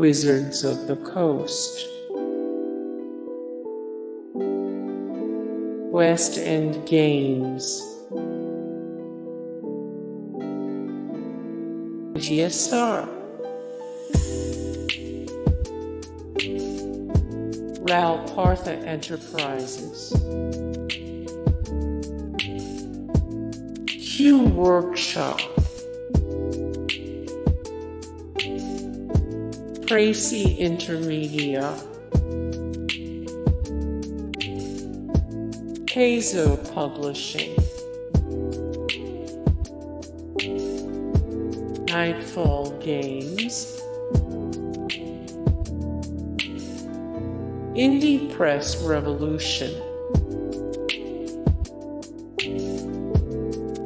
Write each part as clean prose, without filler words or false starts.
Wizards of the Coast, West End Games, GSR, Ral Partha Enterprises, Q Workshop, Precis Intermedia, Paizo Publishing, Nightfall Games, Indie Press Revolution,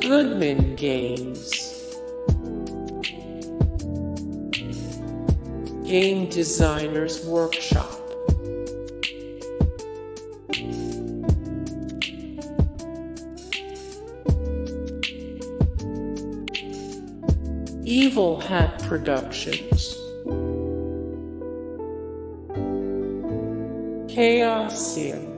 Goodman Games, Game Designers Workshop, Evil Hat Productions, Chaosium.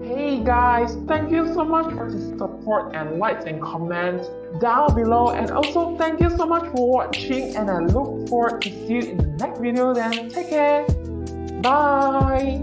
Hey guys, thank you so much for the support and likes and comments down below, and also thank you so much for watching, and I look forward to see you in the next video. Then take care, bye.